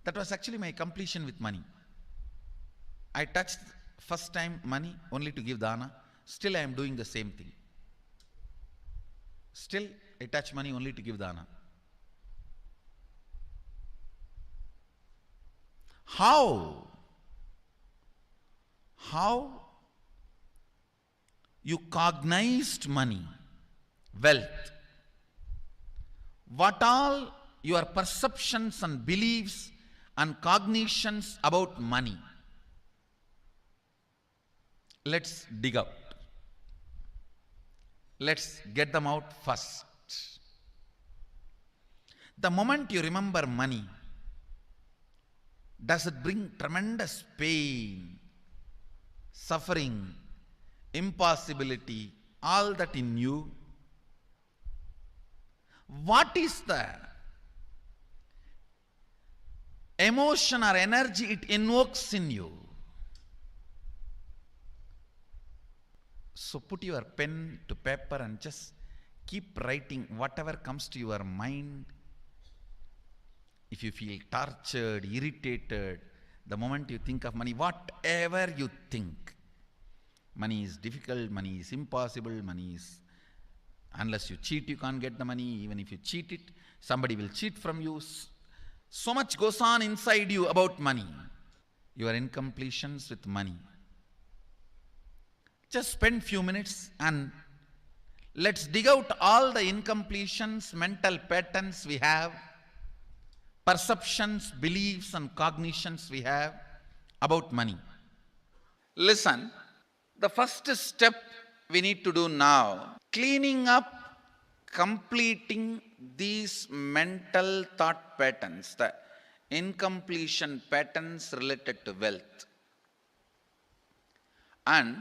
Speaker 4: That was actually my completion with money. I touched first time money only to give dana. Still I am doing the same thing. Still I touch money only to give dana. How you cognized money, wealth, what all your perceptions and beliefs and cognitions about money. Let's dig out. Let's get them out first. The moment you remember money, does it bring tremendous pain, suffering, impossibility, all that in you? What is the emotion or energy it invokes in you. So put your pen to paper and just keep writing whatever comes to your mind. If you feel tortured, irritated, the moment you think of money, whatever you think, money is difficult, money is impossible, money is, unless you cheat, you can't get the money. Even if you cheat it, somebody will cheat from you. So much goes on inside you about money. Your incompletions with money. Just spend few minutes and let's dig out all the incompletions, mental patterns we have, perceptions, beliefs and cognitions we have about money. Listen, the first step we need to do now, cleaning up, completing these mental thought patterns, the incompletion patterns related to wealth, and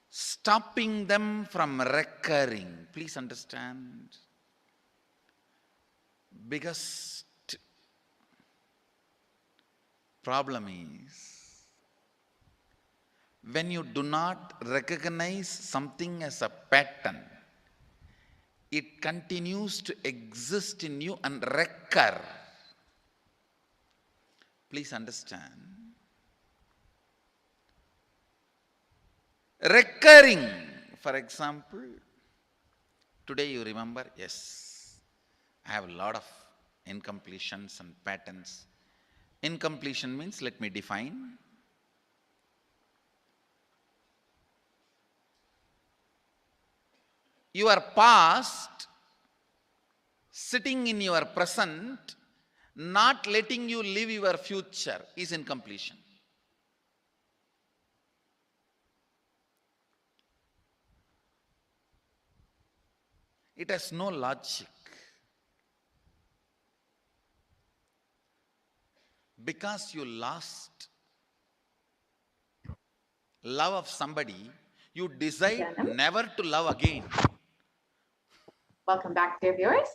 Speaker 4: stopping them from recurring. Please understand. Biggest problem is when you do not recognize something as a pattern, it continues to exist in you and recur. Please understand. Recurring, for example, today you remember, yes, I have a lot of incompletions and patterns. Incompletion means, let me define. Your past sitting in your present, not letting you live your future is incompletion. It has no logic. Because you lost love of somebody, you decide
Speaker 5: Janam,
Speaker 4: never to love again.
Speaker 5: welcome back, dear viewers.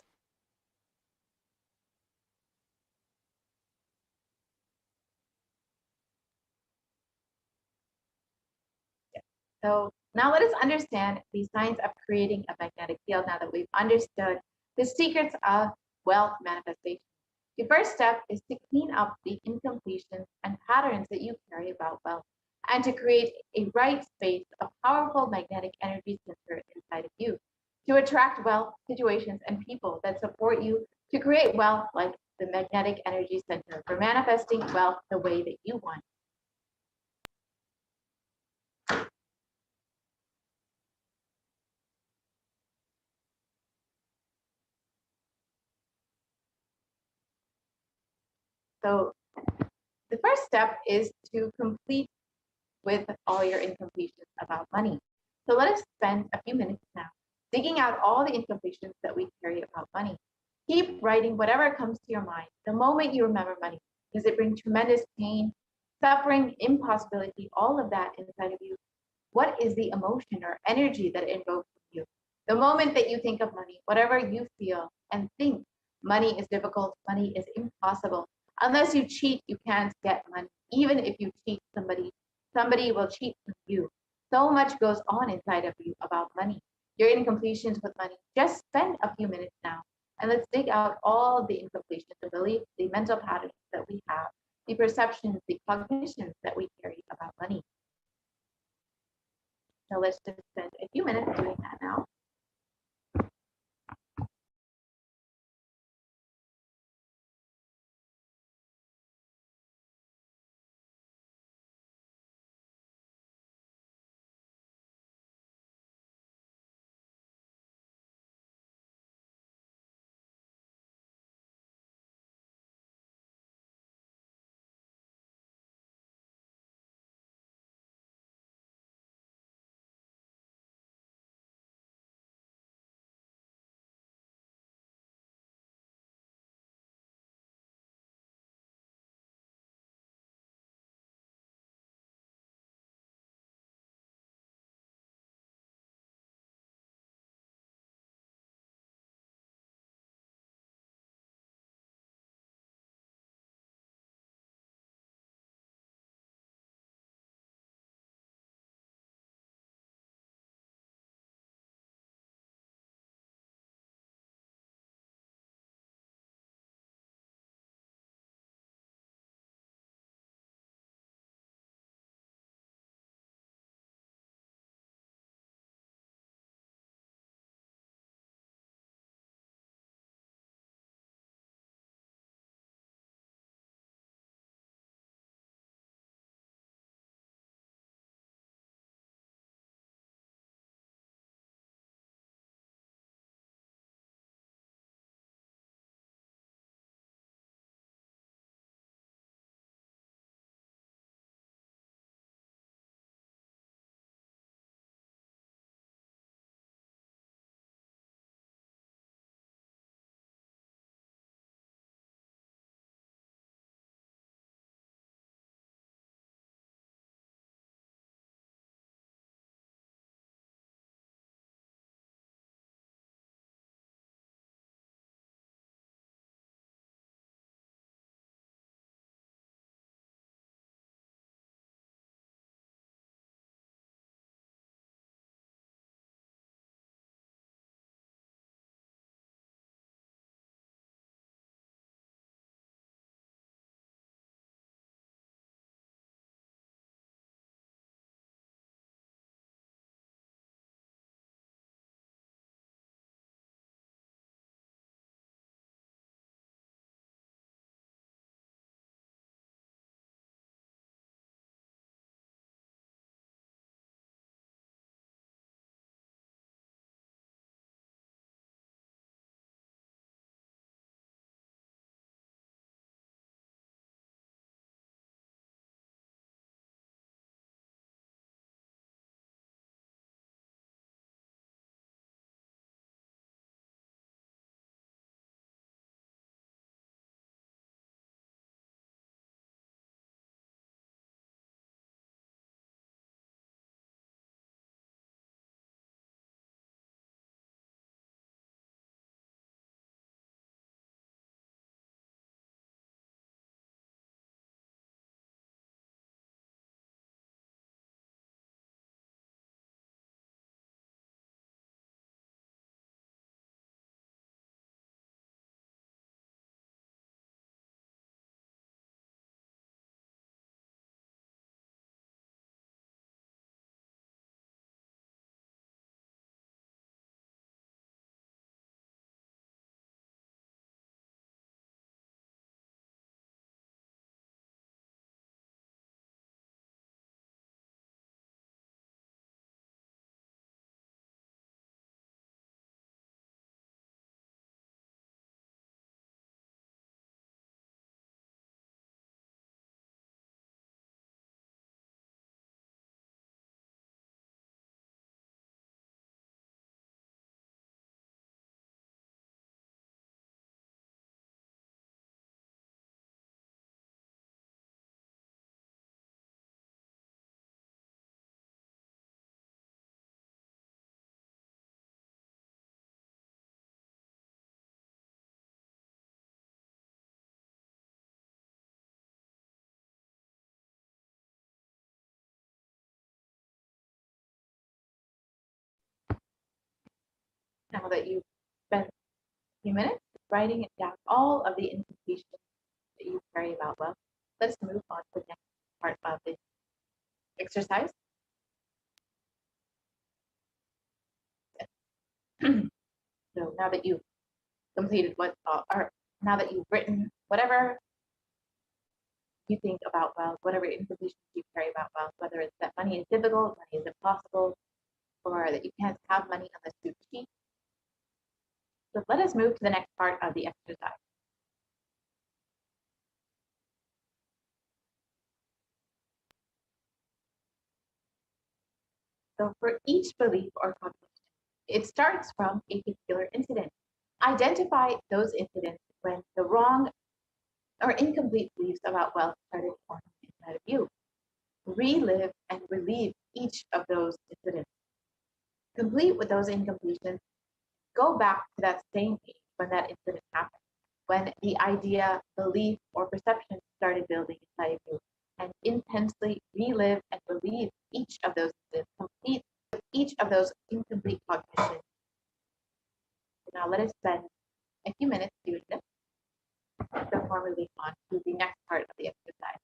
Speaker 5: So now let us understand the science of creating a magnetic field now that we've understood the secrets of wealth manifestation. The first step is to clean up the incompletions and patterns that you carry about wealth and to create a right space of powerful magnetic energy center inside of you to attract wealth, situations, and people that support you to create wealth like the magnetic energy center for manifesting wealth the way that you want. So the first step is to complete with all your incompletions about money. So let us spend a few minutes now digging out all the incompletions that we carry about money. Keep writing whatever comes to your mind the moment you remember money. Does it bring tremendous pain, suffering, impossibility, all of that inside of you? What is the emotion or energy that it invokes in you? The moment that you think of money, whatever you feel and think, money is difficult, money is impossible. Unless you cheat, you can't get money. Even if you cheat somebody, somebody will cheat from you. So much goes on inside of you about money. Your incompletions with money. Just spend a few minutes now and let's dig out all the incompletions, the beliefs, the mental patterns that we have, the perceptions, the cognitions that we carry about money. So let's just spend a few minutes doing that now. Now that you've spent a few minutes writing it down, all of the incompletions that you carry about wealth, let's move on to the next part of this exercise. So now that you've completed or now that you've written whatever you think about wealth, whatever incompletions you carry about wealth, whether it's that money is difficult, money is impossible, or that you can't have money unless you cheat. So let us move to the next part of the exercise. So for each belief or cognition, it starts from a particular incident. Identify those incidents when the wrong or incomplete beliefs about wealth started forming inside of you. Relive and relieve each of those incidents. Complete with those incompletions. Go back to that same age when that incident happened, when the idea, belief, or perception started building inside of you, and intensely relive and relieve each of those incidents. Complete with each of those incomplete cognitions. Now let us spend a few minutes doing this before moving on to the next part of the exercise.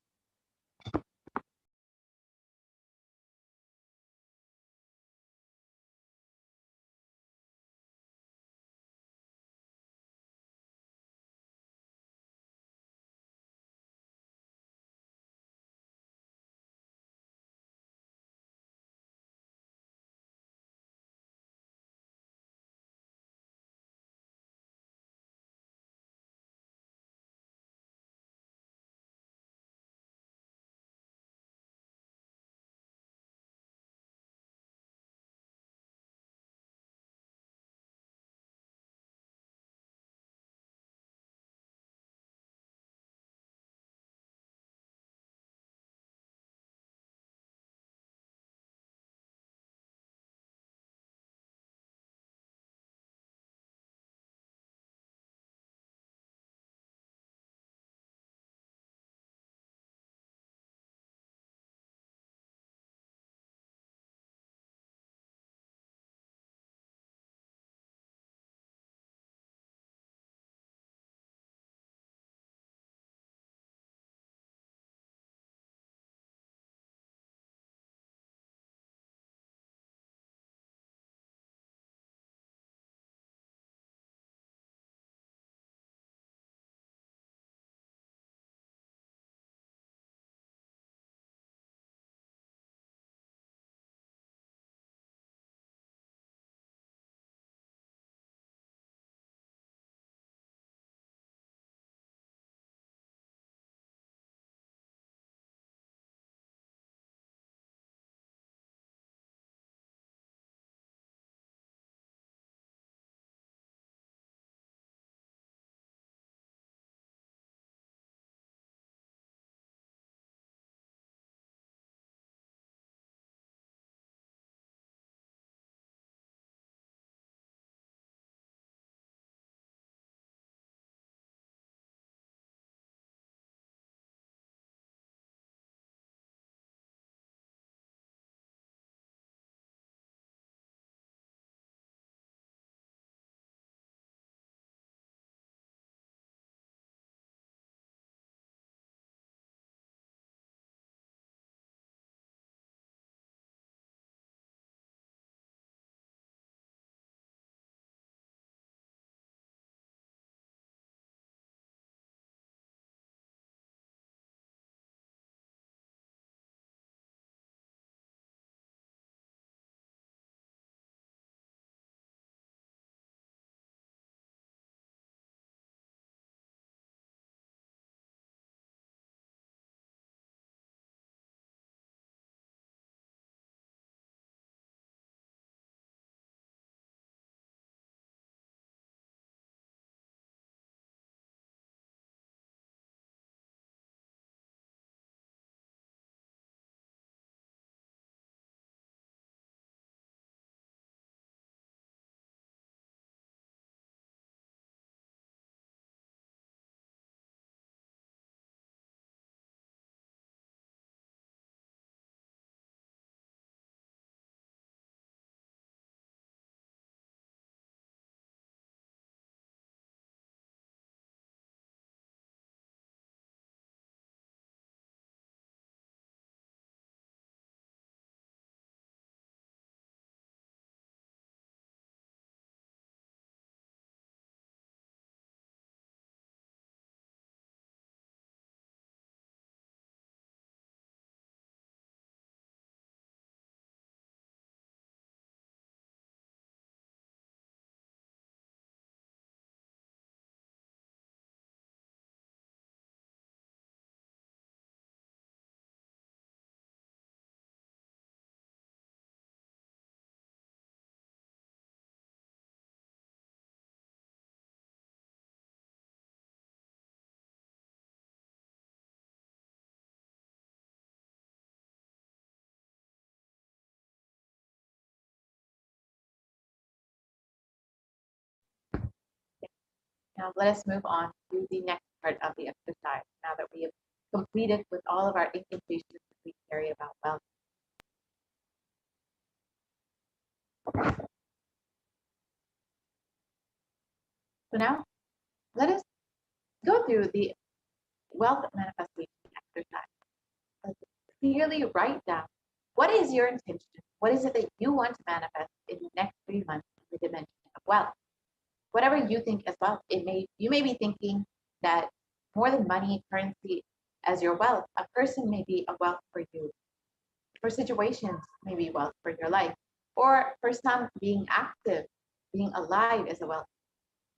Speaker 5: Now let us move on to the next part of the exercise, now that we have completed with all of our incantations that we carry about wealth. So now let us go through the wealth manifestation exercise. Let's clearly write down what is your intention? What is it that you want to manifest in the next 3 months in the dimension of wealth? Whatever you think as wealth, you may be thinking that more than money, currency as your wealth, a person may be a wealth for you. For situations, may be wealth for your life. Or for some, being active, being alive is a wealth.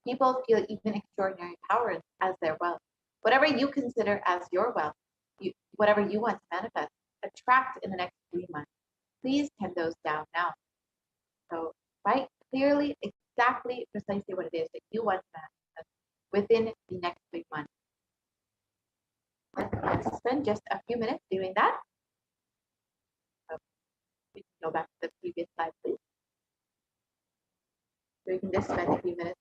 Speaker 5: People feel even extraordinary power as their wealth. Whatever you consider as your wealth, whatever you want to manifest, attract in the next 3 months. Please pen those down now. So write clearly, exactly, precisely what it is that you want to manifest within the next 3 months. Let's spend just a few minutes doing that. So we can go back to the previous slide, please. So we can just spend a few minutes